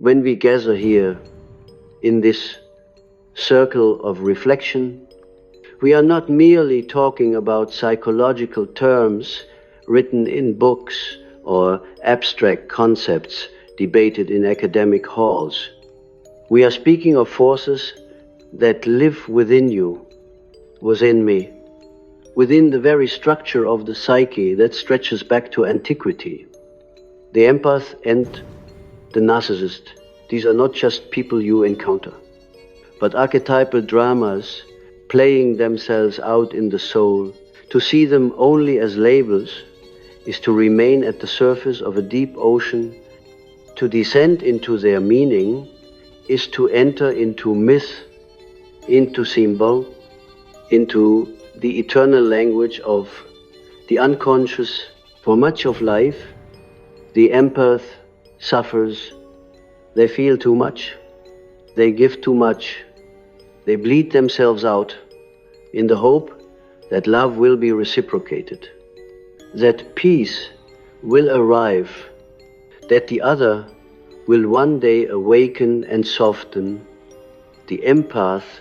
When we gather here in this circle of reflection, we are not merely talking about psychological terms written in books or abstract concepts debated in academic halls. We are speaking of forces that live within you, within me, within the very structure of the psyche that stretches back to antiquity. The empath and the narcissist, these are not just people you encounter, but archetypal dramas playing themselves out in the soul. To see them only as labels is to remain at the surface of a deep ocean. To descend into their meaning is to enter into myth, into symbol, into the eternal language of the unconscious. For much of life, the empath suffers. They feel too much, they give too much, they bleed themselves out in the hope that love will be reciprocated, that peace will arrive, that the other will one day awaken and soften. The empath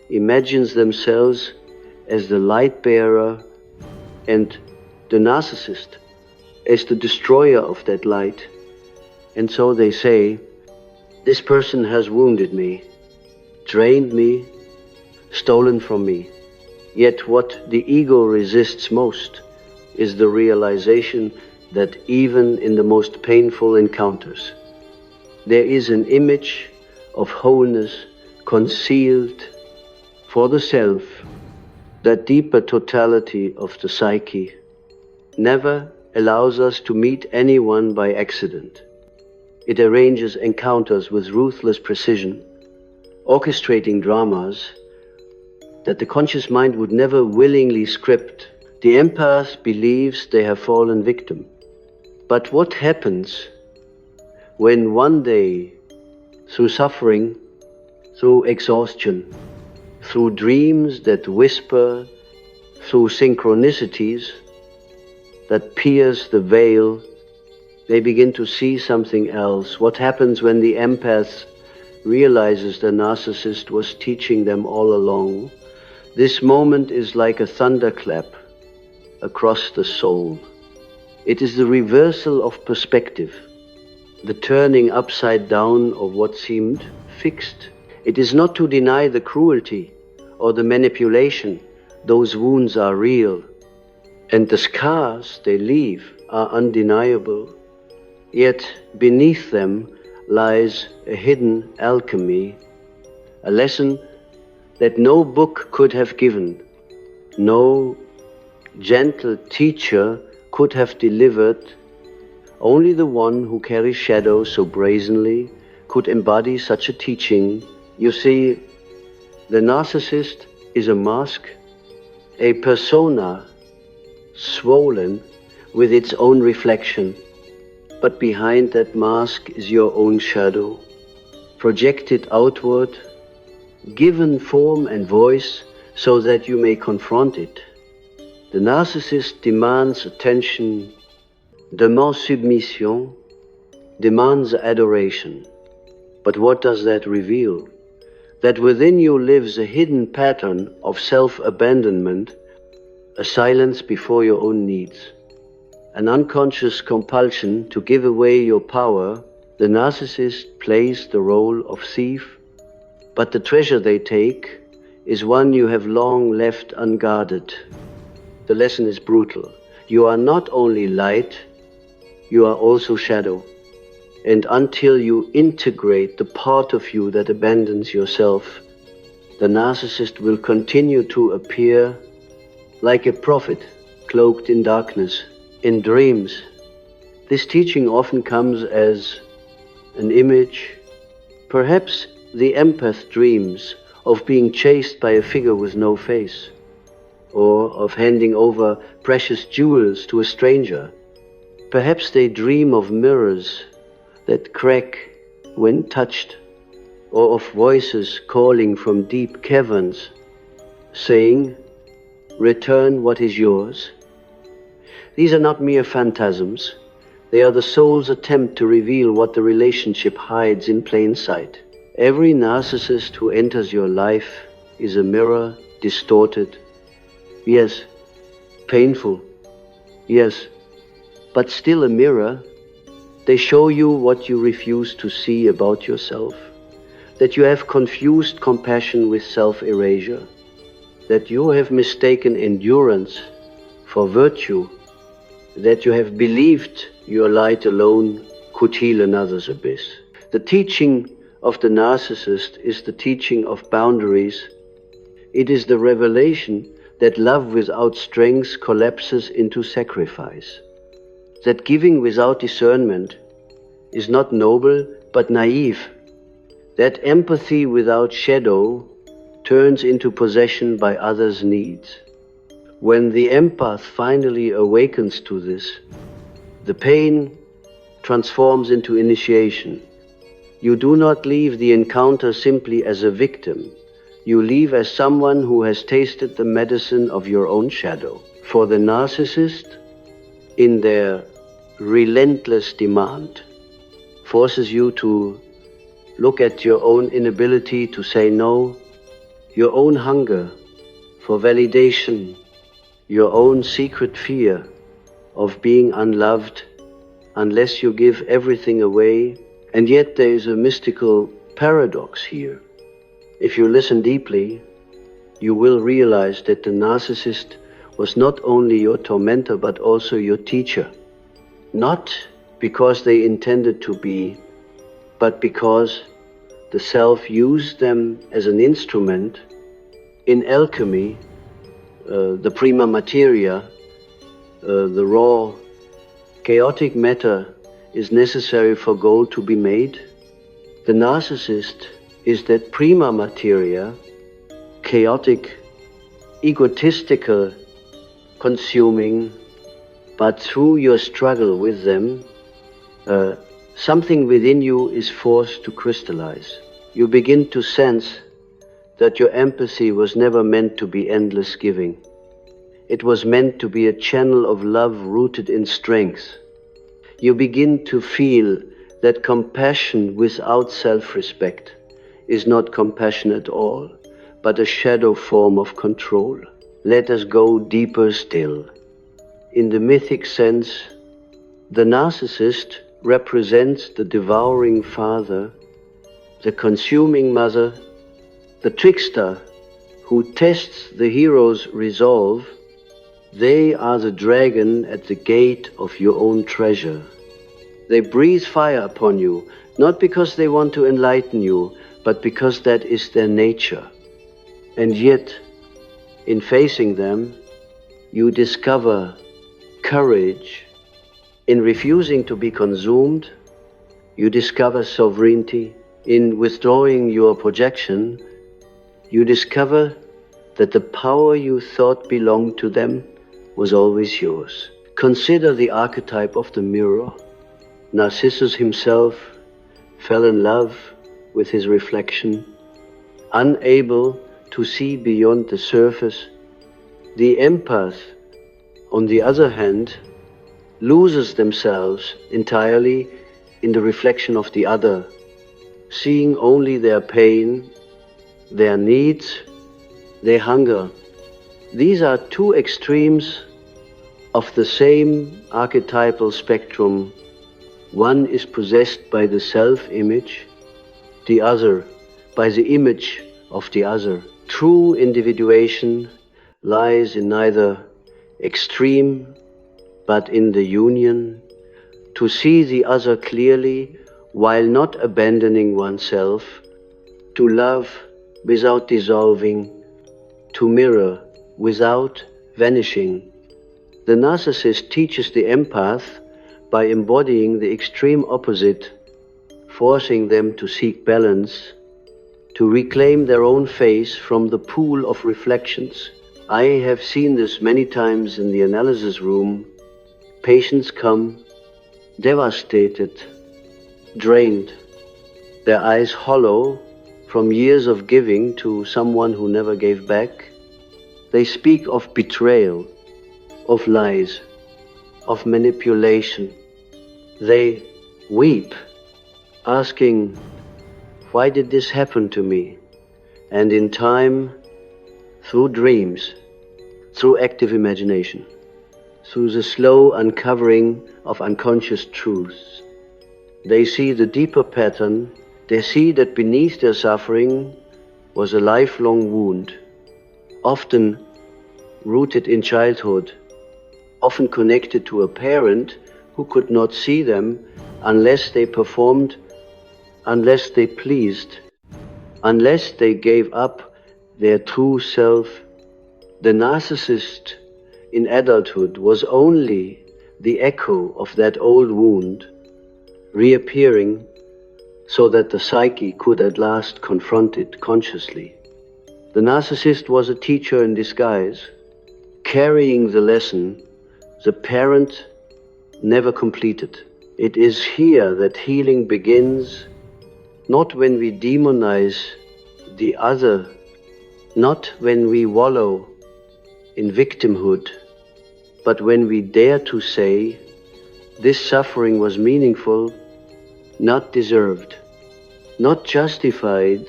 imagines themselves as the light bearer and the narcissist as the destroyer of that light. And so they say, this person has wounded me, drained me, stolen from me. Yet what the ego resists most is the realization that even in the most painful encounters, there is an image of wholeness concealed for the self. That deeper totality of the psyche never allows us to meet anyone by accident. It arranges encounters with ruthless precision, orchestrating dramas that the conscious mind would never willingly script. The empath believes they have fallen victim. But what happens when one day, through suffering, through exhaustion, through dreams that whisper, through synchronicities that pierce the veil, they begin to see something else? What happens when the empath realizes the narcissist was teaching them all along? This moment is like a thunderclap across the soul. It is the reversal of perspective, the turning upside down of what seemed fixed. It is not to deny the cruelty or the manipulation. Those wounds are real, and the scars they leave are undeniable. Yet beneath them lies a hidden alchemy, a lesson that no book could have given, no gentle teacher could have delivered. Only the one who carries shadows so brazenly could embody such a teaching. You see, the narcissist is a mask, a persona swollen with its own reflection. But behind that mask is your own shadow, projected outward, given form and voice so that you may confront it. The narcissist demands attention, demands submission, demands adoration. But what does that reveal? That within you lives a hidden pattern of self-abandonment, a silence before your own needs, an unconscious compulsion to give away your power. The narcissist plays the role of thief, but the treasure they take is one you have long left unguarded. The lesson is brutal. You are not only light, you are also shadow. And until you integrate the part of you that abandons yourself, the narcissist will continue to appear like a prophet cloaked in darkness, in dreams. This teaching often comes as an image. Perhaps the empath dreams of being chased by a figure with no face, or of handing over precious jewels to a stranger. Perhaps they dream of mirrors that crack when touched, or of voices calling from deep caverns, saying, "Return what is yours." These are not mere phantasms. They are the soul's attempt to reveal what the relationship hides in plain sight. Every narcissist who enters your life is a mirror, distorted. Yes, painful. Yes, but still a mirror. They show you what you refuse to see about yourself. That you have confused compassion with self-erasure. That you have mistaken endurance for virtue. That you have believed your light alone could heal another's abyss. The teaching of the narcissist is the teaching of boundaries. It is the revelation that love without strength collapses into sacrifice. That giving without discernment is not noble but naive. That empathy without shadow turns into possession by others' needs. When the empath finally awakens to this, the pain transforms into initiation. You do not leave the encounter simply as a victim. You leave as someone who has tasted the medicine of your own shadow. For the narcissist, in their relentless demand, forces you to look at your own inability to say no, your own hunger for validation, your own secret fear of being unloved unless you give everything away. And yet there is a mystical paradox here. If you listen deeply, you will realize that the narcissist was not only your tormentor but also your teacher. Not because they intended to be, but because the self used them as an instrument. In alchemy, the prima materia, the raw, chaotic matter is necessary for gold to be made. The narcissist is that prima materia, chaotic, egotistical, consuming, but through your struggle with them, something within you is forced to crystallize. You begin to sense that your empathy was never meant to be endless giving. It was meant to be a channel of love rooted in strength. You begin to feel that compassion without self-respect is not compassion at all, but a shadow form of control. Let us go deeper still. In the mythic sense, the narcissist represents the devouring father, the consuming mother, the trickster who tests the hero's resolve. They are the dragon at the gate of your own treasure. They breathe fire upon you, not because they want to enlighten you, but because that is their nature. And yet, in facing them, you discover courage. In refusing to be consumed, you discover sovereignty. In withdrawing your projection, you discover that the power you thought belonged to them was always yours. Consider the archetype of the mirror. Narcissus himself fell in love with his reflection, unable to see beyond the surface. The empath, on the other hand, loses themselves entirely in the reflection of the other, seeing only their pain, their needs, their hunger. These are two extremes of the same archetypal spectrum. One is possessed by the self-image, the other by the image of the other. True individuation lies in neither extreme but in the union, to see the other clearly while not abandoning oneself, to love without dissolving, to mirror without vanishing. The narcissist teaches the empath by embodying the extreme opposite, forcing them to seek balance, to reclaim their own face from the pool of reflections. I have seen this many times in the analysis room. Patients come devastated, drained, their eyes hollow from years of giving to someone who never gave back. They speak of betrayal, of lies, of manipulation. They weep, asking, why did this happen to me? And in time, through dreams, through active imagination, through the slow uncovering of unconscious truths, they see the deeper pattern. They see that beneath their suffering was a lifelong wound, often rooted in childhood, often connected to a parent who could not see them unless they performed, unless they pleased, unless they gave up their true self. The narcissist in adulthood was only the echo of that old wound reappearing so that the psyche could at last confront it consciously. The narcissist was a teacher in disguise, carrying the lesson the parent never completed. It is here that healing begins, not when we demonize the other, not when we wallow in victimhood, but when we dare to say, this suffering was meaningful, not deserved, not justified,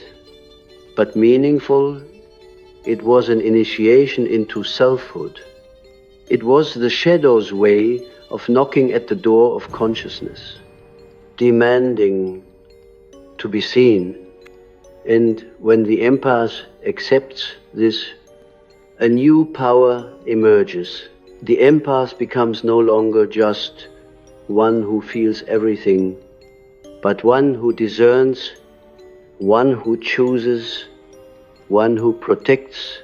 but meaningful. It was an initiation into selfhood. It was the shadow's way of knocking at the door of consciousness, demanding to be seen. And when the empath accepts this, a new power emerges. The empath becomes no longer just one who feels everything, but one who discerns, one who chooses, one who protects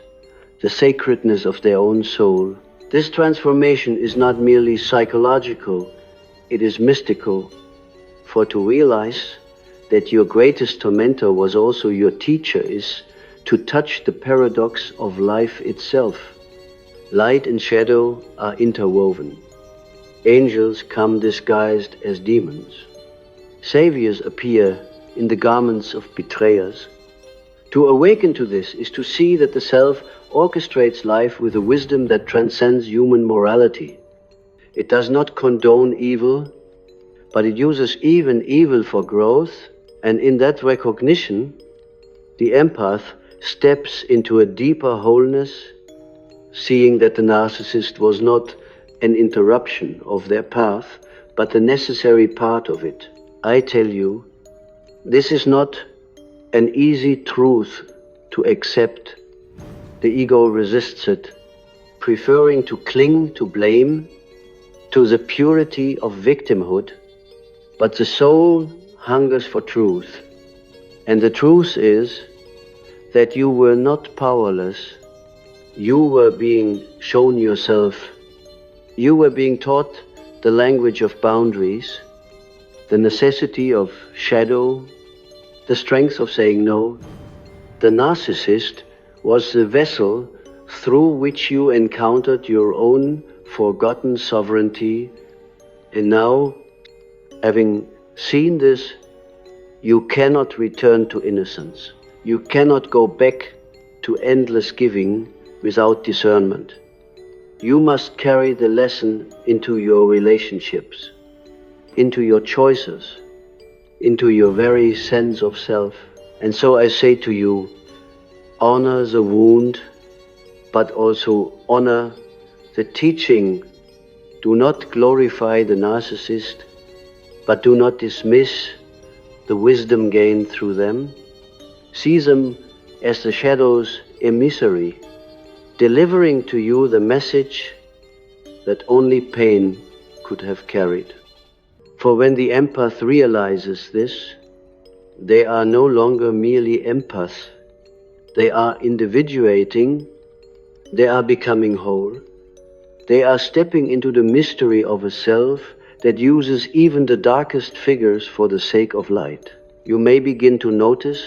the sacredness of their own soul. This transformation is not merely psychological, it is mystical. For to realize that your greatest tormentor was also your teacher is to touch the paradox of life itself. Light and shadow are interwoven. Angels come disguised as demons. Saviors appear in the garments of betrayers. To awaken to this is to see that the self orchestrates life with a wisdom that transcends human morality. It does not condone evil, but it uses even evil for growth, and in that recognition, the empath steps into a deeper wholeness, seeing that the narcissist was not an interruption of their path, but a necessary part of it. I tell you, this is not an easy truth to accept. The ego resists it, preferring to cling to blame, to the purity of victimhood, but the soul hungers for truth. And the truth is that you were not powerless. You were being shown yourself. You were being taught the language of boundaries, the necessity of shadow, the strength of saying no. The narcissist was the vessel through which you encountered your own forgotten sovereignty, and now, having seen this, you cannot return to innocence. You cannot go back to endless giving without discernment. You must carry the lesson into your relationships, into your choices, into your very sense of self. And so I say to you, honor the wound, but also honor the teaching. Do not glorify the narcissist, but do not dismiss the wisdom gained through them. See them as the shadow's emissary, delivering to you the message that only pain could have carried. For when the empath realizes this, they are no longer merely empaths. They are individuating, they are becoming whole. They are stepping into the mystery of a self that uses even the darkest figures for the sake of light. You may begin to notice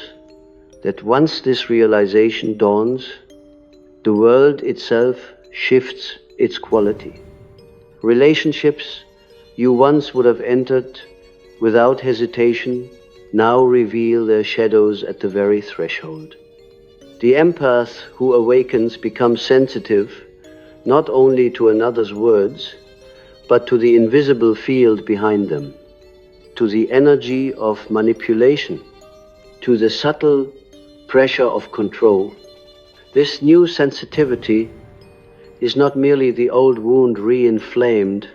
that once this realization dawns, the world itself shifts its quality. Relationships you once would have entered without hesitation now reveal their shadows at the very threshold. The empath who awakens becomes sensitive not only to another's words, but to the invisible field behind them. to the energy of manipulation, to the subtle pressure of control. This new sensitivity is not merely the old wound re-inflamed,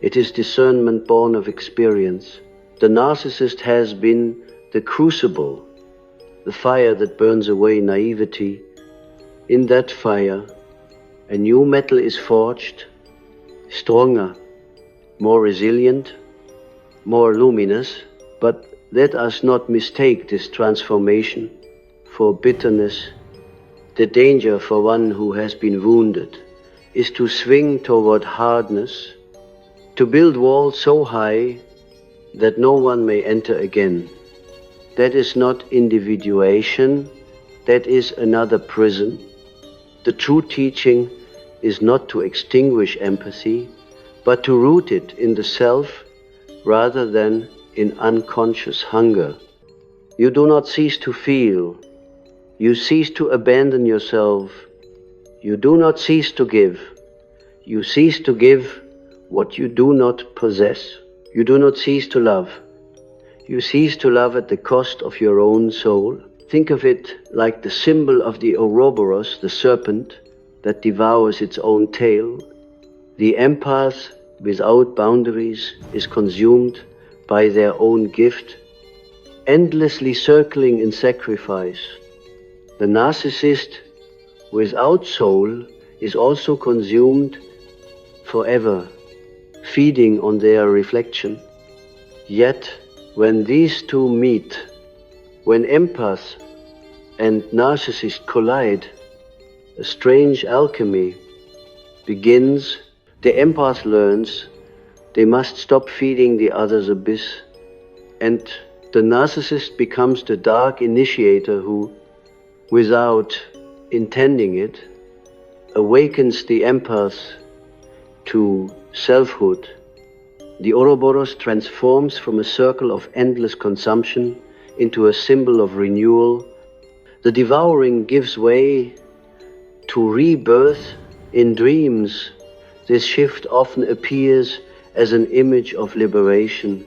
it is discernment born of experience. The narcissist has been the crucible, the fire that burns away naivety. In that fire, a new metal is forged, stronger, more resilient, more luminous. But let us not mistake this transformation for bitterness. The danger for one who has been wounded is to swing toward hardness, to build walls so high that no one may enter again. That is not individuation, that is another prison. The true teaching is not to extinguish empathy, but to root it in the self rather than in unconscious hunger. You do not cease to feel. You cease to abandon yourself. You do not cease to give. You cease to give what you do not possess. You do not cease to love. You cease to love at the cost of your own soul. Think of it like the symbol of the Ouroboros, the serpent that devours its own tail. The empath without boundaries is consumed by their own gift, endlessly circling in sacrifice. The narcissist without soul is also consumed forever, feeding on their reflection. Yet, when these two meet, when empath and narcissist collide, a strange alchemy begins. The empath learns they must stop feeding the other's abyss, and the narcissist becomes the dark initiator who, without intending it, awakens the empath to selfhood. The Ouroboros transforms from a circle of endless consumption into a symbol of renewal. The devouring gives way to rebirth in dreams. This shift often appears as an image of liberation.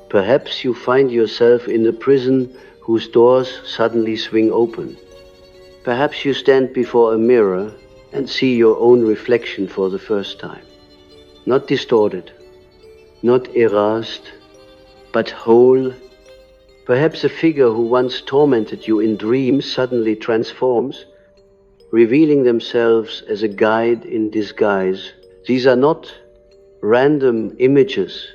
Perhaps you find yourself in a prison whose doors suddenly swing open. Perhaps you stand before a mirror and see your own reflection for the first time. Not distorted, not erased, but whole. Perhaps a figure who once tormented you in dreams suddenly transforms, revealing themselves as a guide in disguise. These are not random images.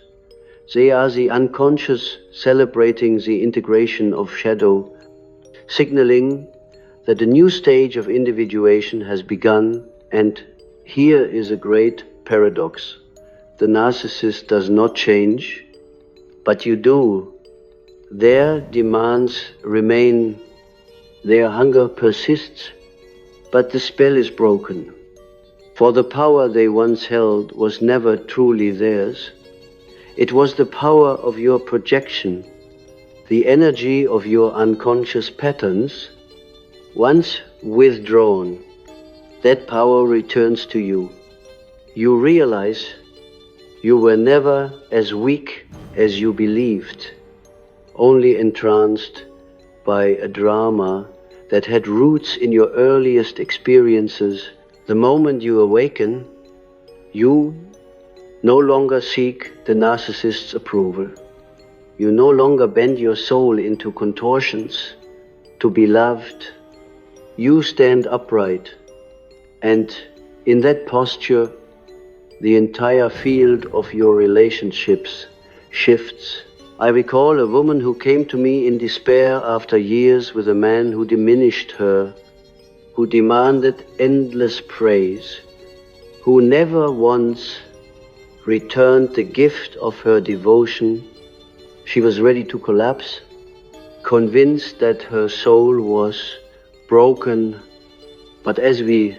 They are the unconscious celebrating the integration of shadow, signaling that a new stage of individuation has begun. And here is a great paradox. The narcissist does not change, but you do. Their demands remain, their hunger persists, but the spell is broken. For the power they once held was never truly theirs. It was the power of your projection, the energy of your unconscious patterns. Once withdrawn, that power returns to you. You realize you were never as weak as you believed, only entranced by a drama that had roots in your earliest experiences. The moment you awaken, you no longer seek the narcissist's approval. You no longer bend your soul into contortions to be loved. You stand upright, and in that posture, the entire field of your relationships shifts. I recall a woman who came to me in despair after years with a man who diminished her, who demanded endless praise, who never once returned the gift of her devotion. She was ready to collapse, convinced that her soul was broken. But as we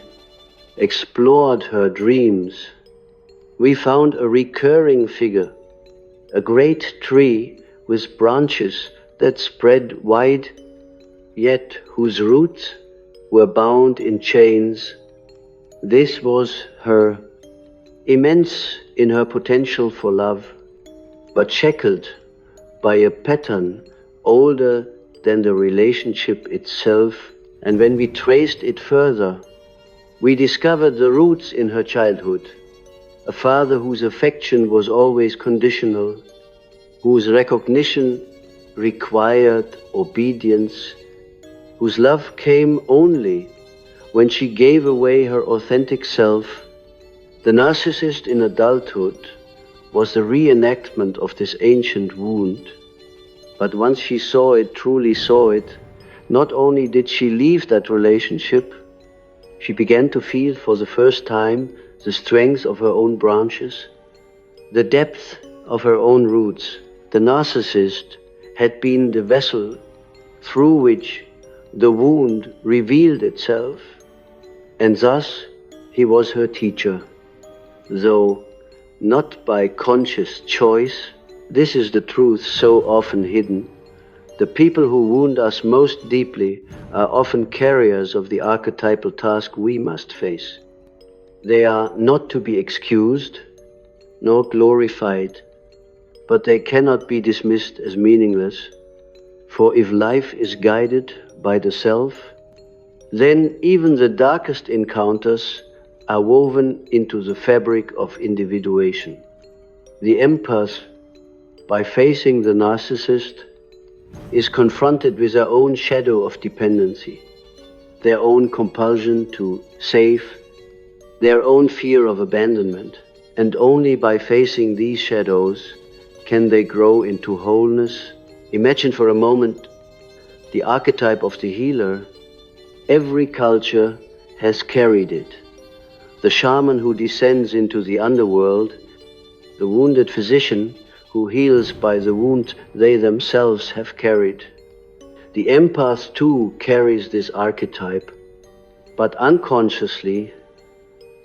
explored her dreams, we found a recurring figure, a great tree with branches that spread wide, yet whose roots were bound in chains. This was her, immense in her potential for love, but shackled by a pattern older than the relationship itself, and when we traced it further, we discovered the roots in her childhood. A father whose affection was always conditional, whose recognition required obedience, whose love came only when she gave away her authentic self. The narcissist in adulthood was the reenactment of this ancient wound. But once she saw it, truly saw it, not only did she leave that relationship, she began to feel for the first time the strength of her own branches, the depth of her own roots. The narcissist had been the vessel through which the wound revealed itself, and thus he was her teacher. Though not by conscious choice, this is the truth so often hidden. The people who wound us most deeply are often carriers of the archetypal task we must face. They are not to be excused nor glorified, but they cannot be dismissed as meaningless. For if life is guided by the self, then even the darkest encounters are woven into the fabric of individuation. The empath, by facing the narcissist, is confronted with their own shadow of dependency, their own compulsion to save, their own fear of abandonment, and only by facing these shadows can they grow into wholeness. Imagine for a moment the archetype of the healer. Every culture has carried it. The shaman who descends into the underworld, the wounded physician who heals by the wound they themselves have carried. The empath too carries this archetype, but unconsciously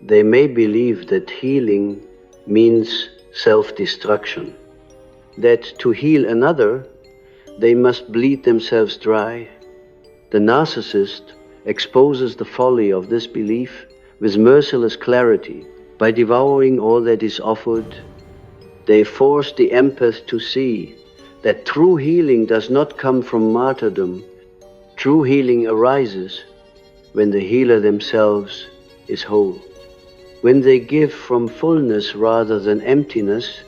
they may believe that healing means self-destruction, that to heal another they must bleed themselves dry. The narcissist exposes the folly of this belief with merciless clarity. By devouring all that is offered, they force the empath to see that true healing does not come from martyrdom. True healing arises when the healer themselves is whole. When they give from fullness rather than emptiness,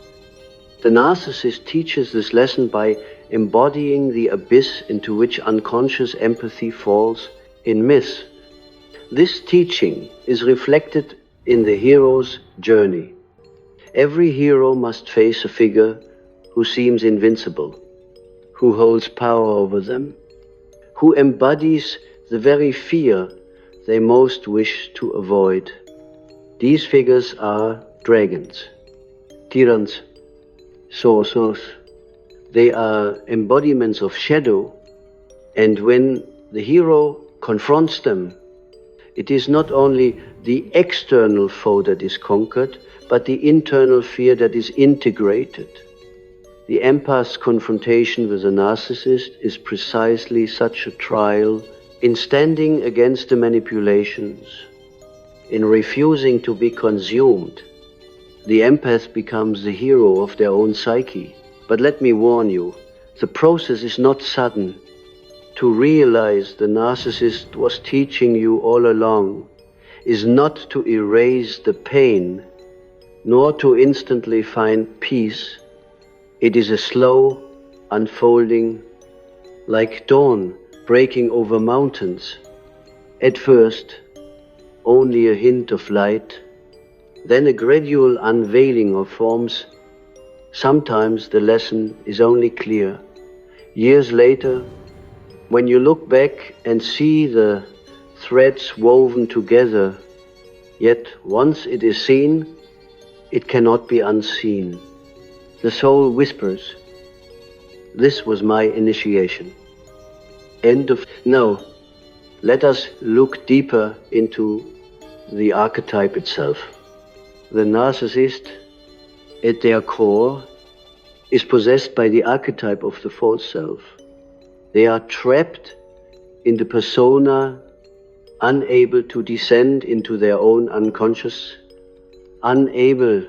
the narcissist teaches this lesson by embodying the abyss into which unconscious empathy falls in myth. This teaching is reflected in the hero's journey. Every hero must face a figure who seems invincible, who holds power over them, who embodies the very fear they most wish to avoid. These figures are dragons, tyrants, sorcerers. They are embodiments of shadow, and when the hero confronts them, it is not only the external foe that is conquered, but the internal fear that is integrated. The empath's confrontation with the narcissist is precisely such a trial in standing against the manipulations, in refusing to be consumed. The empath becomes the hero of their own psyche. But let me warn you, the process is not sudden. To realize the narcissist was teaching you all along is not to erase the pain, nor to instantly find peace. It is a slow unfolding, like dawn breaking over mountains. At first, only a hint of light, then a gradual unveiling of forms. Sometimes the lesson is only clear. Years later, when you look back and see the threads woven together, yet once it is seen, it cannot be unseen. The soul whispers, "This was my initiation." End of. Now, let us look deeper into the archetype itself. The narcissist, at their core, is possessed by the archetype of the false self. They are trapped in the persona, unable to descend into their own unconscious, unable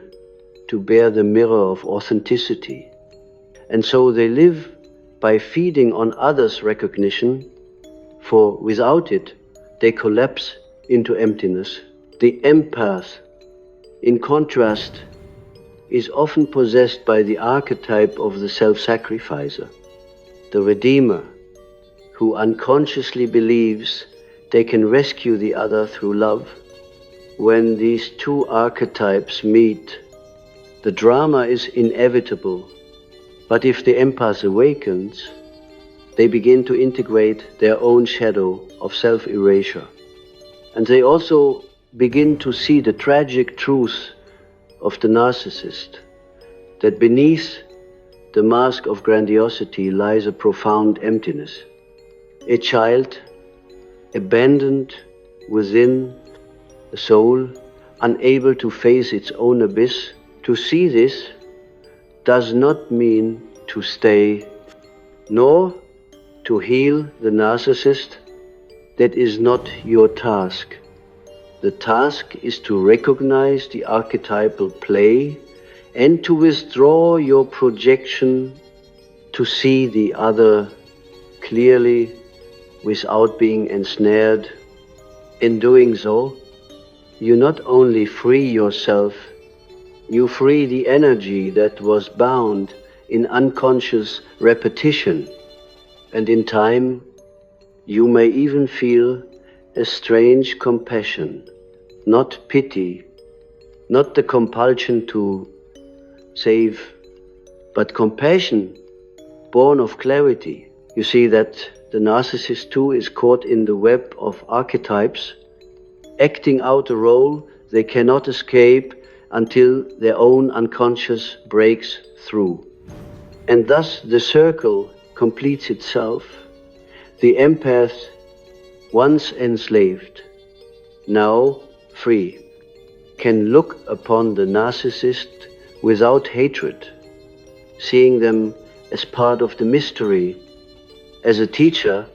to bear the mirror of authenticity. And so they live by feeding on others' recognition, for without it, they collapse into emptiness. The empath, in contrast, is often possessed by the archetype of the self-sacrificer, the redeemer, who unconsciously believes they can rescue the other through love. When these two archetypes meet, the drama is inevitable. But if the empath awakens, they begin to integrate their own shadow of self-erasure. And they also begin to see the tragic truth of the narcissist, that beneath the mask of grandiosity lies a profound emptiness. A child abandoned within the soul, unable to face its own abyss. To see this does not mean to stay, nor to heal the narcissist. That is not your task. The task is to recognize the archetypal play and to withdraw your projection to see the other clearly without being ensnared. In doing so, you not only free yourself, you free the energy that was bound in unconscious repetition, and in time you may even feel a strange compassion, not pity, not the compulsion to save, but compassion born of clarity. You see that the narcissist too is caught in the web of archetypes, acting out a role they cannot escape until their own unconscious breaks through. And thus the circle completes itself. The empath, once enslaved, now free, can look upon the narcissist without hatred, seeing them as part of the mystery. As a teacher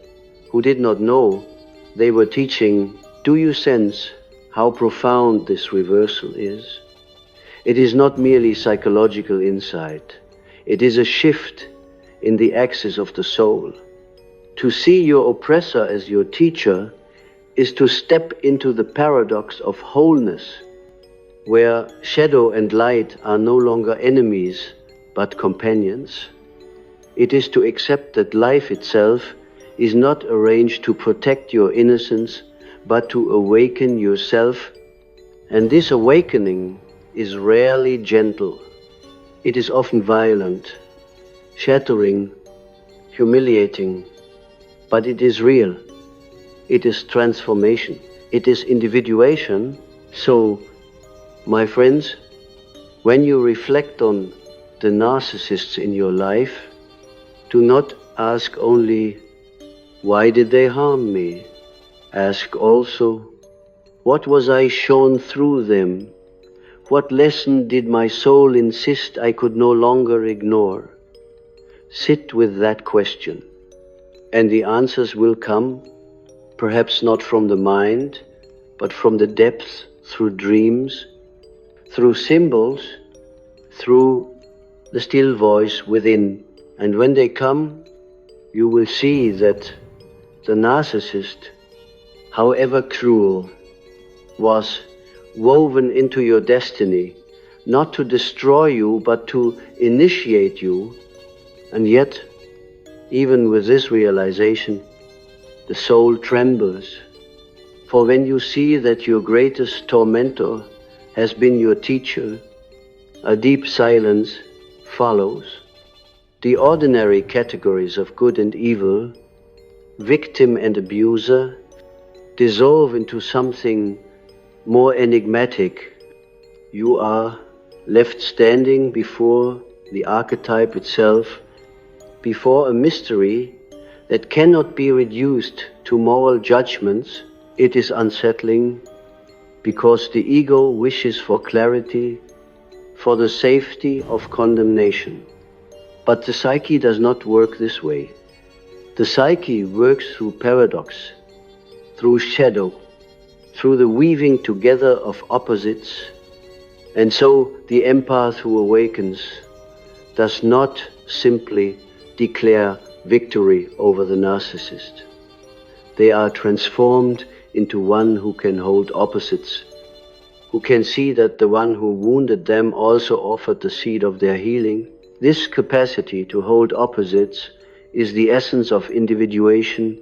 who did not know they were teaching, do you sense how profound this reversal is? It is not merely psychological insight. It is a shift in the axis of the soul. To see your oppressor as your teacher is to step into the paradox of wholeness, where shadow and light are no longer enemies, but companions. It is to accept that life itself is not arranged to protect your innocence, but to awaken yourself. And this awakening is rarely gentle. It is often violent, shattering, humiliating, but it is real. It is transformation. It is individuation. So, my friends, when you reflect on the narcissists in your life, do not ask only, why did they harm me? Ask also, what was I shown through them? What lesson did my soul insist I could no longer ignore? Sit with that question, and the answers will come, perhaps not from the mind, but from the depths, through dreams, through symbols, through the still voice within. And when they come, you will see that the narcissist, however cruel, was woven into your destiny, not to destroy you, but to initiate you. And yet, even with this realization, the soul trembles. For when you see that your greatest tormentor has been your teacher, a deep silence follows. The ordinary categories of good and evil, victim and abuser, dissolve into something more enigmatic. You are left standing before the archetype itself, before a mystery that cannot be reduced to moral judgments. It is unsettling because the ego wishes for clarity, for the safety of condemnation. But the psyche does not work this way. The psyche works through paradox, through shadow, through the weaving together of opposites. And so the empath who awakens does not simply declare victory over the narcissist. They are transformed into one who can hold opposites, who can see that the one who wounded them also offered the seed of their healing. This capacity to hold opposites is the essence of individuation.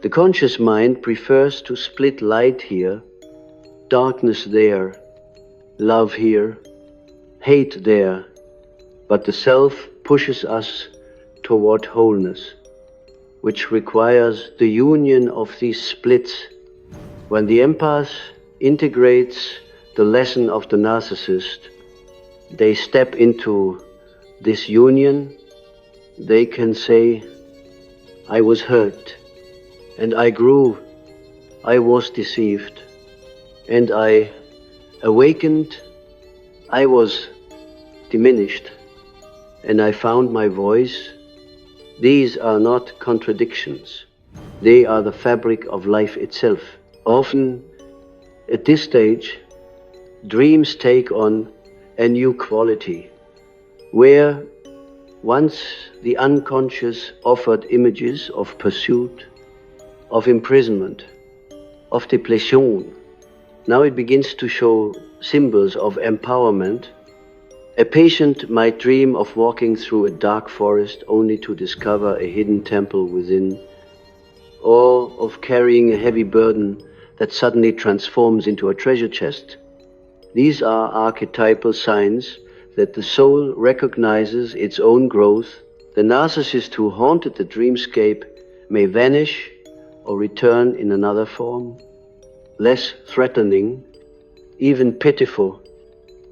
The conscious mind prefers to split light here, darkness there, love here, hate there, but the self pushes us toward wholeness, which requires the union of these splits. When the empath integrates the lesson of the narcissist, they step into this union. They can say, I was hurt, and I grew, I was deceived, and I awakened, I was diminished, and I found my voice. These are not contradictions. They are the fabric of life itself. Often, at this stage, dreams take on a new quality, where once the unconscious offered images of pursuit, of imprisonment, of depletion. Now it begins to show symbols of empowerment. A patient might dream of walking through a dark forest only to discover a hidden temple within, or of carrying a heavy burden that suddenly transforms into a treasure chest. These are archetypal signs that the soul recognizes its own growth. The narcissist who haunted the dreamscape may vanish or return in another form, less threatening, even pitiful.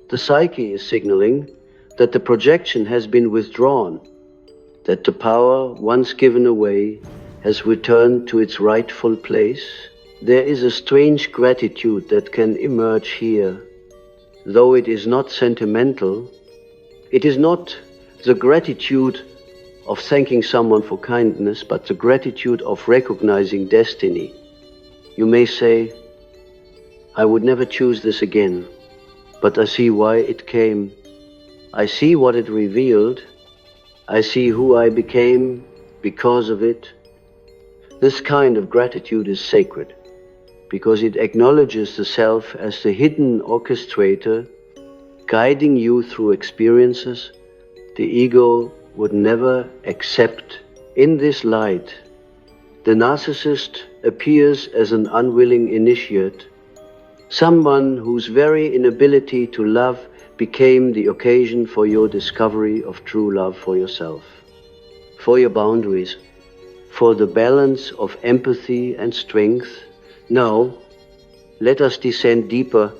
The psyche is signaling that the projection has been withdrawn, that the power once given away has returned to its rightful place. There is a strange gratitude that can emerge here. Though it is not sentimental, it is not the gratitude of thanking someone for kindness, but the gratitude of recognizing destiny. You may say, I would never choose this again, but I see why it came. I see what it revealed. I see who I became because of it. This kind of gratitude is sacred, because it acknowledges the self as the hidden orchestrator, guiding you through experiences the ego would never accept. In this light, the narcissist appears as an unwilling initiate, someone whose very inability to love became the occasion for your discovery of true love for yourself, for your boundaries, for the balance of empathy and strength. Now, let us descend deeper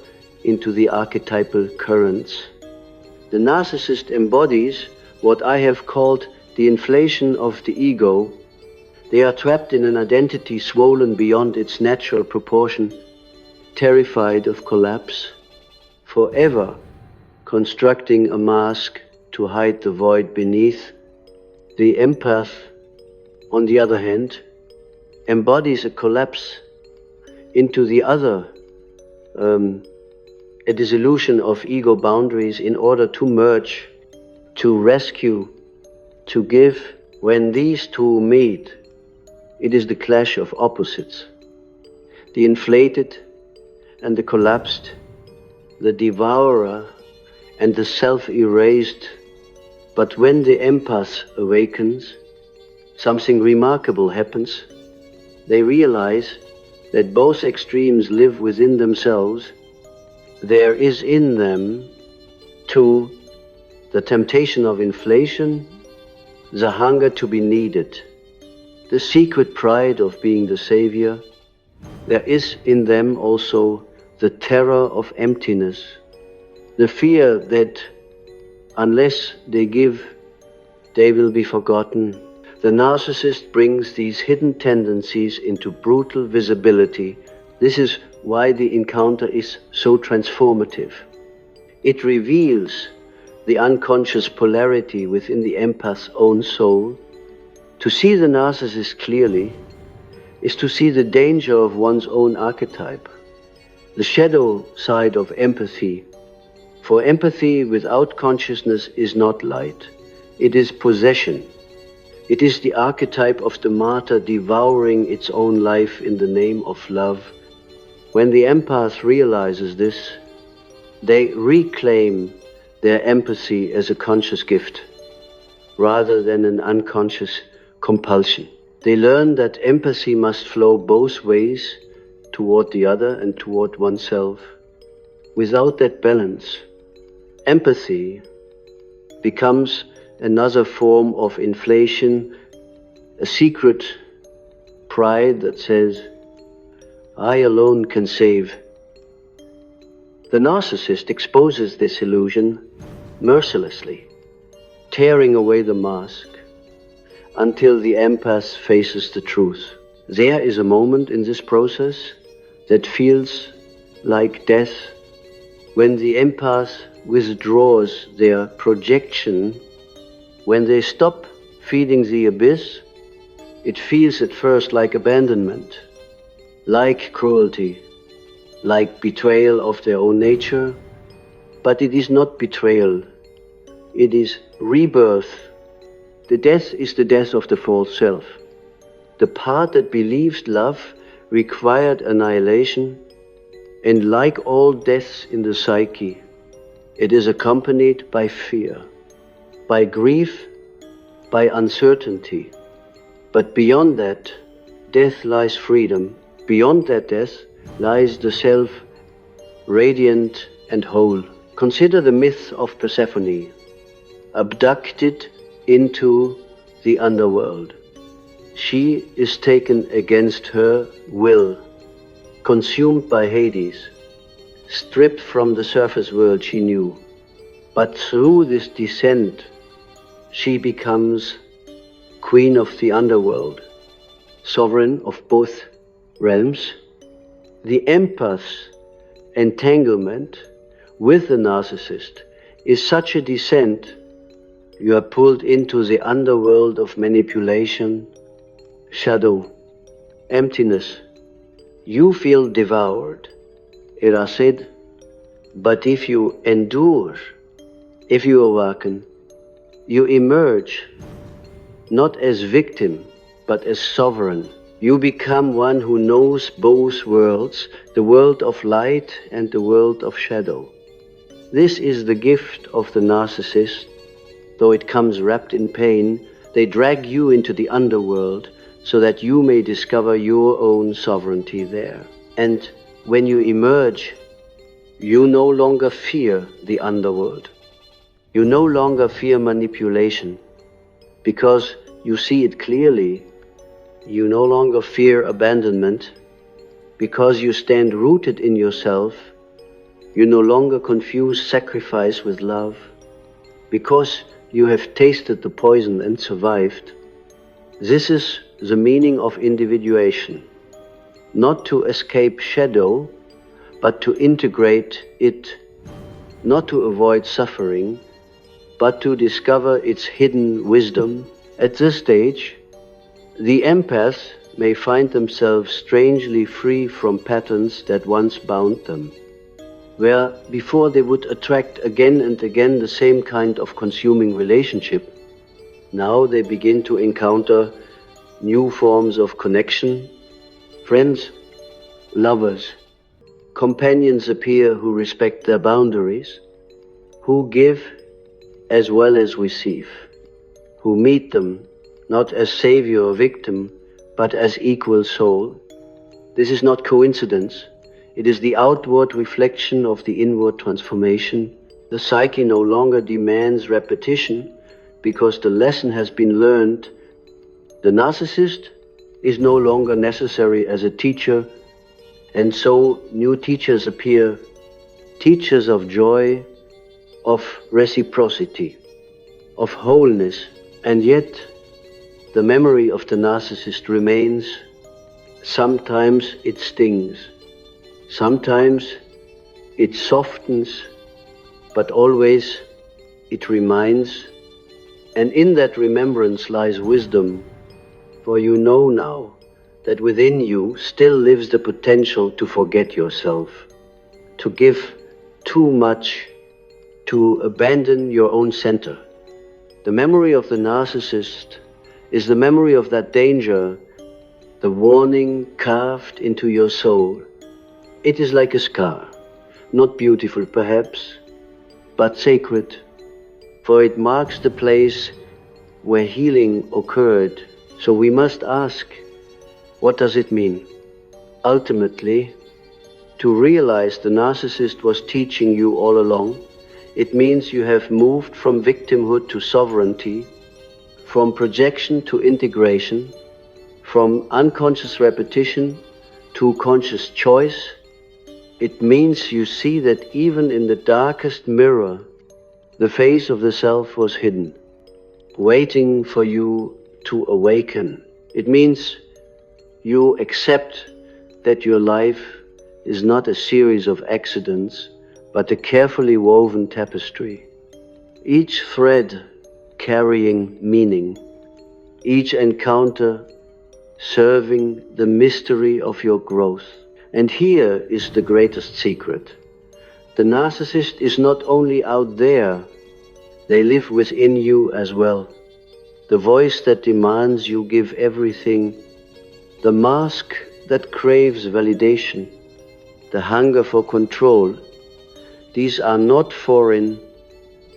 into the archetypal currents. The narcissist embodies what I have called the inflation of the ego. They are trapped in an identity swollen beyond its natural proportion, terrified of collapse, forever constructing a mask to hide the void beneath. The empath, on the other hand, embodies a collapse into the other, a dissolution of ego boundaries in order to merge, to rescue, to give. When these two meet, it is the clash of opposites. The inflated and the collapsed, the devourer and the self-erased. But when the empath awakens, something remarkable happens. They realize that both extremes live within themselves. There is in them, too, the temptation of inflation, the hunger to be needed, the secret pride of being the savior. There is in them also the terror of emptiness, the fear that unless they give, they will be forgotten. The narcissist brings these hidden tendencies into brutal visibility. This is why the encounter is so transformative. It reveals the unconscious polarity within the empath's own soul. To see the narcissist clearly is to see the danger of one's own archetype, the shadow side of empathy. For empathy without consciousness is not light. It is possession. It is the archetype of the martyr devouring its own life in the name of love. When the empath realizes this, they reclaim their empathy as a conscious gift, rather than an unconscious compulsion. They learn that empathy must flow both ways, toward the other and toward oneself. Without that balance, empathy becomes another form of inflation, a secret pride that says, I alone can save. The narcissist exposes this illusion mercilessly, tearing away the mask until the empath faces the truth. There is a moment in this process that feels like death, when the empath withdraws their projection. When they stop feeding the abyss, it feels at first like abandonment, like cruelty, like betrayal of their own nature. But it is not betrayal, it is rebirth. The death is the death of the false self. The part that believes love required annihilation, and like all deaths in the psyche, it is accompanied by fear, by grief, by uncertainty. But beyond that death lies freedom. Beyond that death lies the self, radiant and whole. Consider the myth of Persephone, abducted into the underworld. She is taken against her will, consumed by Hades, stripped from the surface world she knew. But through this descent, she becomes queen of the underworld, sovereign of both realms. The empath's entanglement with the narcissist is such a descent. You are pulled into the underworld of manipulation, shadow, emptiness. You feel devoured, irascid. But if you endure, if you awaken, you emerge not as victim, but as sovereign. You become one who knows both worlds, the world of light and the world of shadow. This is the gift of the narcissist. Though it comes wrapped in pain, they drag you into the underworld so that you may discover your own sovereignty there. And when you emerge, you no longer fear the underworld. You no longer fear manipulation, because you see it clearly. You no longer fear abandonment, because you stand rooted in yourself. You no longer confuse sacrifice with love, because you have tasted the poison and survived. This is the meaning of individuation. Not to escape shadow, but to integrate it. Not to avoid suffering, but to discover its hidden wisdom. At this stage, the empath may find themselves strangely free from patterns that once bound them. Where before they would attract again and again the same kind of consuming relationship, now they begin to encounter new forms of connection. Friends, lovers, companions appear who respect their boundaries, who give as well as receive, who meet them not as savior or victim, but as equal soul. This is not coincidence. It is the outward reflection of the inward transformation. The psyche no longer demands repetition because the lesson has been learned. The narcissist is no longer necessary as a teacher, and so new teachers appear, teachers of joy, of reciprocity, of wholeness. And yet the memory of the narcissist remains. Sometimes it stings. Sometimes it softens, but always it reminds. And in that remembrance lies wisdom, for you know now that within you still lives the potential to forget yourself, to give too much, to abandon your own center. The memory of the narcissist is the memory of that danger, the warning carved into your soul. It is like a scar, not beautiful perhaps, but sacred, for it marks the place where healing occurred. So we must ask, what does it mean? Ultimately, to realize the narcissist was teaching you all along, it means you have moved from victimhood to sovereignty, from projection to integration, from unconscious repetition to conscious choice. It means you see that even in the darkest mirror, the face of the self was hidden, waiting for you to awaken. It means you accept that your life is not a series of accidents, but a carefully woven tapestry. Each thread carrying meaning, each encounter serving the mystery of your growth. And here is the greatest secret. The narcissist is not only out there, they live within you as well. The voice that demands you give everything, the mask that craves validation, the hunger for control. These are not foreign,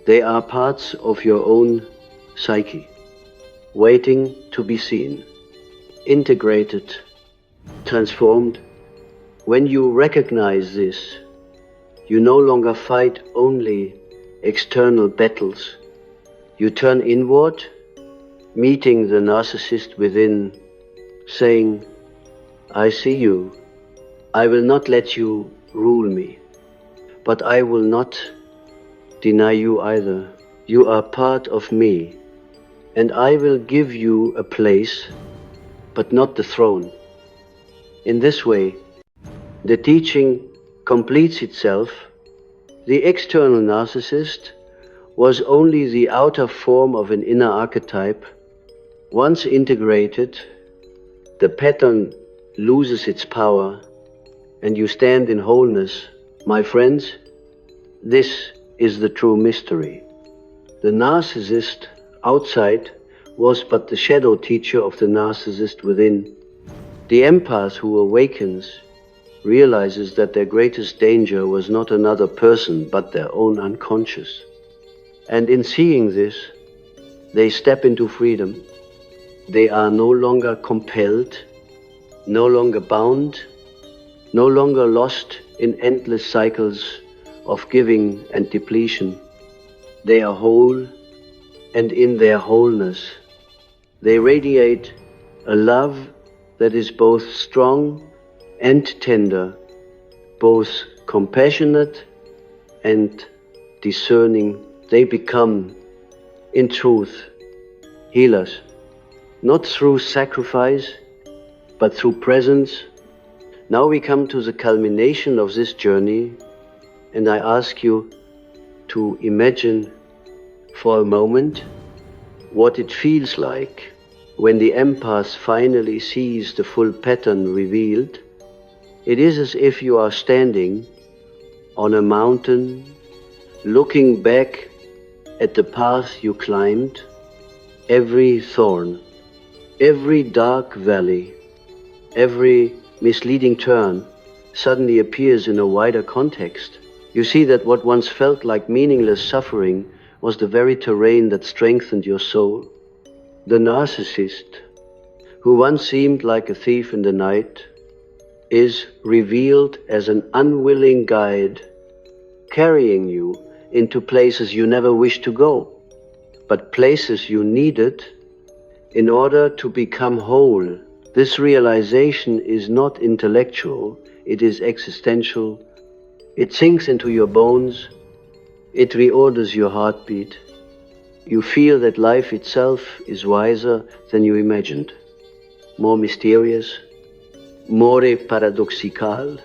they are parts of your own psyche, waiting to be seen, integrated, transformed. When you recognize this, you no longer fight only external battles. You turn inward, meeting the narcissist within, saying, I see you. I will not let you rule me, but I will not deny you either. You are part of me, and I will give you a place, but not the throne. In this way, the teaching completes itself. The external narcissist was only the outer form of an inner archetype. Once integrated, the pattern loses its power, and you stand in wholeness. My friends, this is the true mystery. The narcissist outside was but the shadow teacher of the narcissist within. The empath who awakens realizes that their greatest danger was not another person, but their own unconscious. And in seeing this, they step into freedom. They are no longer compelled, no longer bound, no longer lost in endless cycles of giving and depletion. They are whole, and in their wholeness, they radiate a love that is both strong and tender, both compassionate and discerning. They become, in truth, healers, not through sacrifice, but through presence. Now we come to the culmination of this journey, and I ask you to imagine for a moment what it feels like when the empath finally sees the full pattern revealed. It is as if you are standing on a mountain, looking back at the path you climbed. Every thorn, every dark valley, every misleading turn suddenly appears in a wider context. You see that what once felt like meaningless suffering was the very terrain that strengthened your soul. The narcissist, who once seemed like a thief in the night, is revealed as an unwilling guide, carrying you into places you never wished to go, but places you needed in order to become whole. This realization is not intellectual, it is existential. It sinks into your bones, it reorders your heartbeat. You feel that life itself is wiser than you imagined, more mysterious, more paradoxical.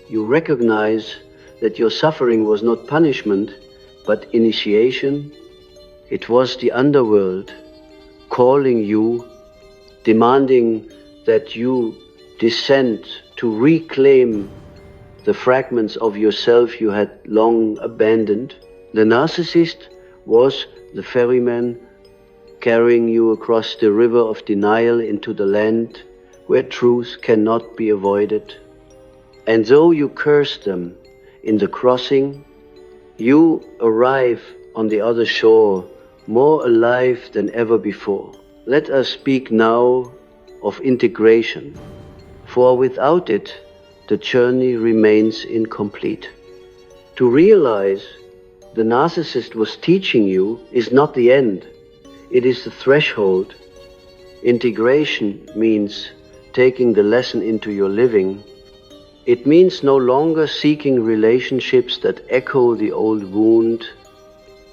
You recognize that your suffering was not punishment, but initiation. It was the underworld calling you, demanding that you descend to reclaim the fragments of yourself you had long abandoned. The narcissist was the ferryman carrying you across the river of denial into the land where truth cannot be avoided. And though you curse them in the crossing, you arrive on the other shore more alive than ever before. Let us speak now of integration, for without it, the journey remains incomplete. To realize the narcissist was teaching you is not the end, it is the threshold. Integration means taking the lesson into your living. It means no longer seeking relationships that echo the old wound.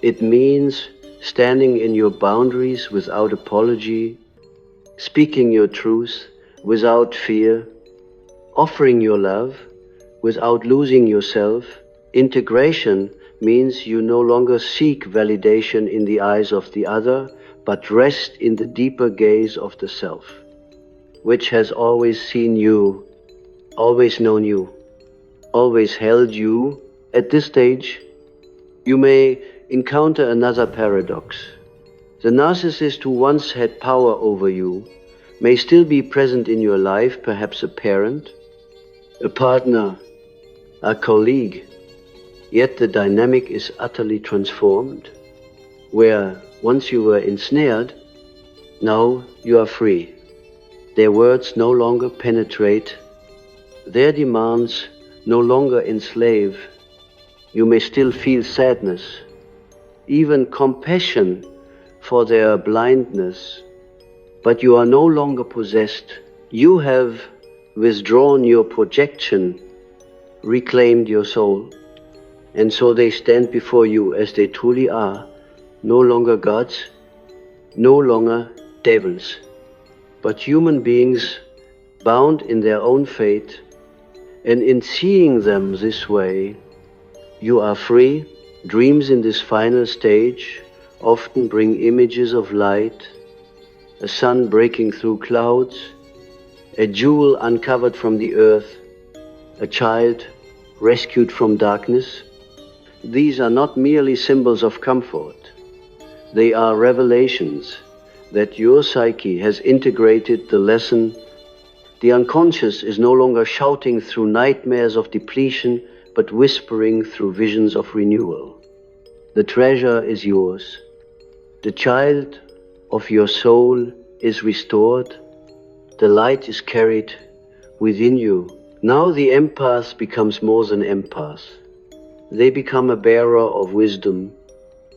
It means standing in your boundaries without apology, speaking your truth without fear, offering your love without losing yourself. Integration means you no longer seek validation in the eyes of the other, but rest in the deeper gaze of the self, which has always seen you, always known you, always held you. At this stage, you may encounter another paradox. The narcissist who once had power over you may still be present in your life, perhaps a parent, a partner, a colleague, yet the dynamic is utterly transformed. Where once you were ensnared, now you are free. Their words no longer penetrate, their demands no longer enslave. You may still feel sadness, even compassion for their blindness, but you are no longer possessed. You have withdrawn your projection, reclaimed your soul, and so they stand before you as they truly are, no longer gods, no longer devils, but human beings bound in their own fate. And in seeing them this way, you are free. Dreams in this final stage often bring images of light, a sun breaking through clouds, a jewel uncovered from the earth, a child rescued from darkness. These are not merely symbols of comfort. They are revelations that your psyche has integrated the lesson. The unconscious is no longer shouting through nightmares of depletion, but whispering through visions of renewal. The treasure is yours. The child of your soul is restored. The light is carried within you. Now the empath becomes more than empath. They become a bearer of wisdom.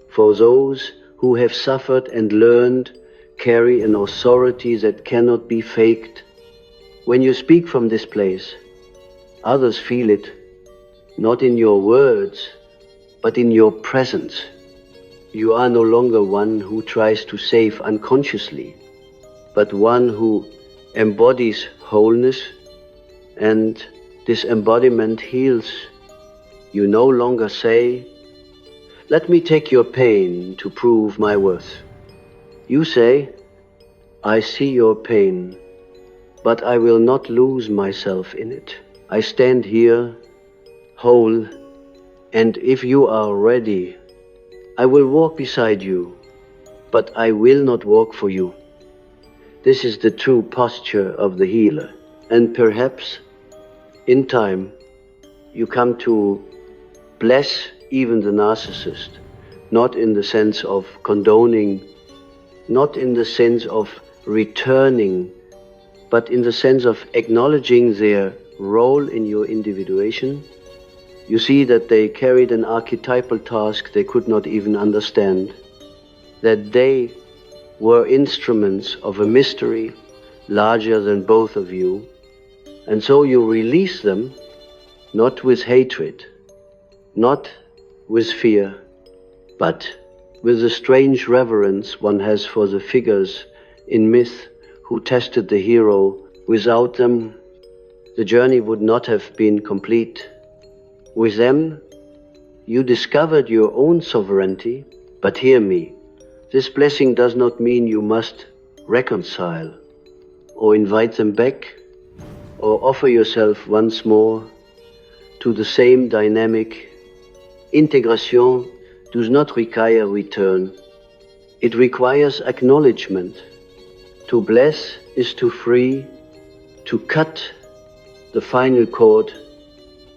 For those who have suffered and learned carry an authority that cannot be faked. When you speak from this place, others feel it, not in your words, but in your presence. You are no longer one who tries to save unconsciously, but one who embodies wholeness, and this embodiment heals. You no longer say, "Let me take your pain to prove my worth." You say, "I see your pain, but I will not lose myself in it. I stand here, whole, and if you are ready, I will walk beside you, but I will not walk for you." This is the true posture of the healer. And perhaps, in time, you come to bless even the narcissist, not in the sense of condoning, not in the sense of returning, but in the sense of acknowledging their role in your individuation. You see that they carried an archetypal task they could not even understand, that they were instruments of a mystery larger than both of you, and so you release them, not with hatred, not with fear, but with the strange reverence one has for the figures in myth who tested the hero. Without them, the journey would not have been complete. With them, you discovered your own sovereignty. But hear me, this blessing does not mean you must reconcile, or invite them back, or offer yourself once more to the same dynamic. Integration does not require return. It requires acknowledgement. To bless is to free, to cut the final cord,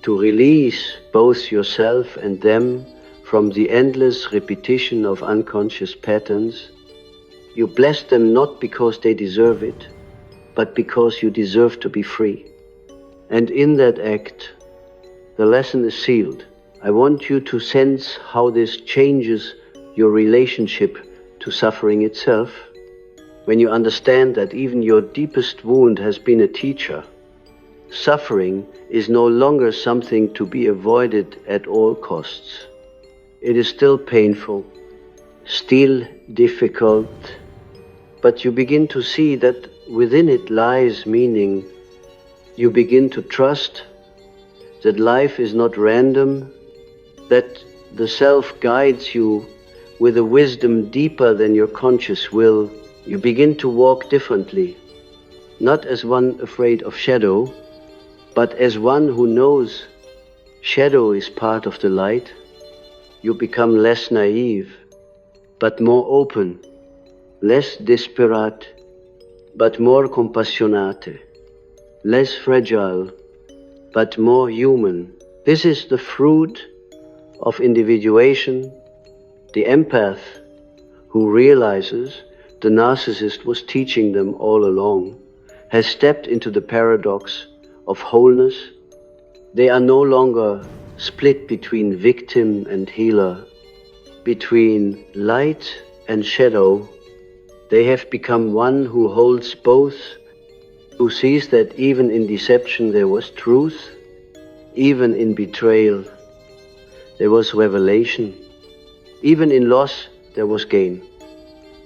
to release both yourself and them from the endless repetition of unconscious patterns. You bless them not because they deserve it, but because you deserve to be free. And in that act, the lesson is sealed. I want you to sense how this changes your relationship to suffering itself. When you understand that even your deepest wound has been a teacher, suffering is no longer something to be avoided at all costs. It is still painful, still difficult, but you begin to see that within it lies meaning. You begin to trust that life is not random, that the self guides you with a wisdom deeper than your conscious will. You begin to walk differently, not as one afraid of shadow, but as one who knows shadow is part of the light. You become less naive, but more open, less disparate, but more compassionate, less fragile, but more human. This is the fruit of individuation. The empath who realizes the narcissist was teaching them all along has stepped into the paradox of wholeness. They are no longer split between victim and healer, between light and shadow. They have become one who holds both, who sees that even in deception there was truth, even in betrayal there was revelation, even in loss there was gain.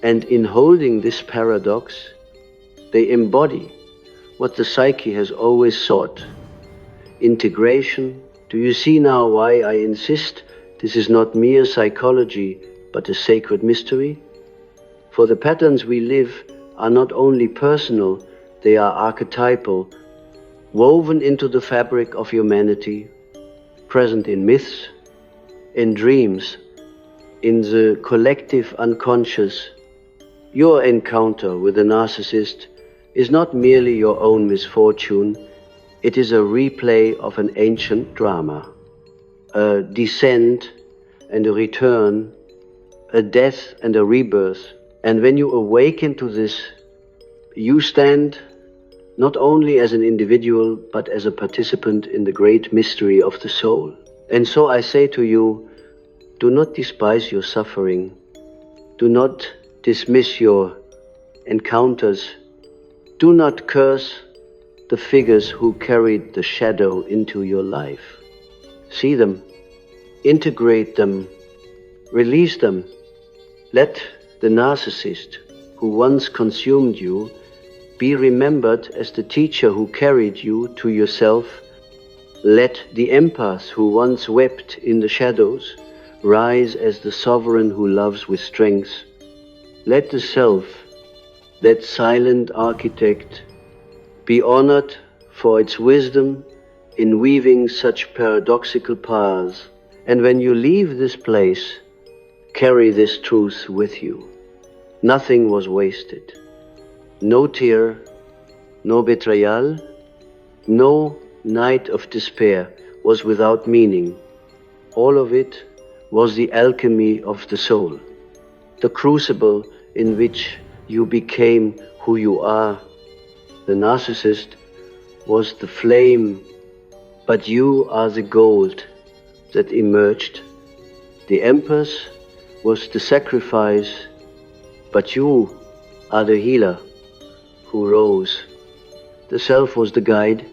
And in holding this paradox, they embody what the psyche has always sought: integration. Do you see now why I insist this is not mere psychology, but a sacred mystery? For the patterns we live are not only personal, they are archetypal, woven into the fabric of humanity, present in myths, in dreams, in the collective unconscious. Your encounter with a narcissist is not merely your own misfortune, it is a replay of an ancient drama, a descent and a return, a death and a rebirth. And when you awaken to this, you stand not only as an individual, but as a participant in the great mystery of the soul. And so I say to you, do not despise your suffering. Do not dismiss your encounters. Do not curse the figures who carried the shadow into your life. See them, integrate them, release them. Let the narcissist who once consumed you be remembered as the teacher who carried you to yourself. Let the empath who once wept in the shadows rise as the sovereign who loves with strength. Let the self, that silent architect, be honored for its wisdom in weaving such paradoxical paths. And when you leave this place, carry this truth with you. Nothing was wasted. No tear, no betrayal, no night of despair was without meaning. All of it was the alchemy of the soul, the crucible in which you became who you are. The narcissist was the flame, but you are the gold that emerged. The empath was the sacrifice, but you are the healer who rose. The self was the guide,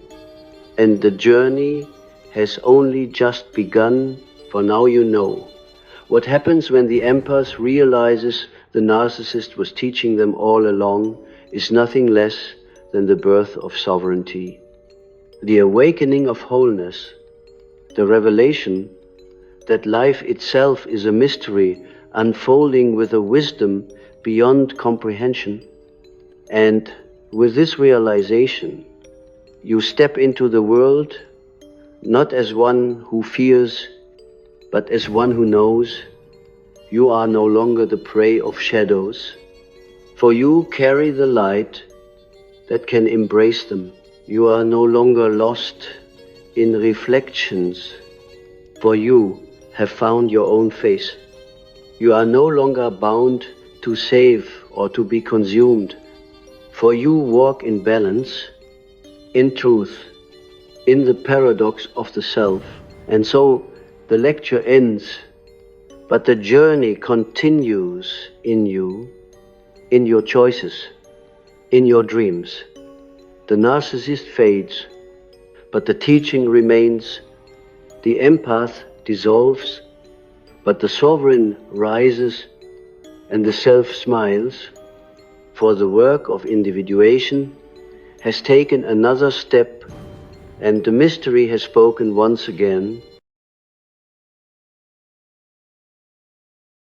and the journey has only just begun, for now you know. What happens when the empath realizes the narcissist was teaching them all along is nothing less than the birth of sovereignty, the awakening of wholeness, the revelation that life itself is a mystery unfolding with a wisdom beyond comprehension. And with this realization, you step into the world not as one who fears, but as one who knows. You are no longer the prey of shadows, for you carry the light that can embrace them. You are no longer lost in reflections, for you have found your own face. You are no longer bound to save or to be consumed, for you walk in balance, in truth, in the paradox of the self. And so the lecture ends, but the journey continues in you, in your choices, in your dreams. The narcissist fades, but the teaching remains. The empath dissolves, but the sovereign rises, and the self smiles, for the work of individuation has taken another step, and the mystery has spoken once again.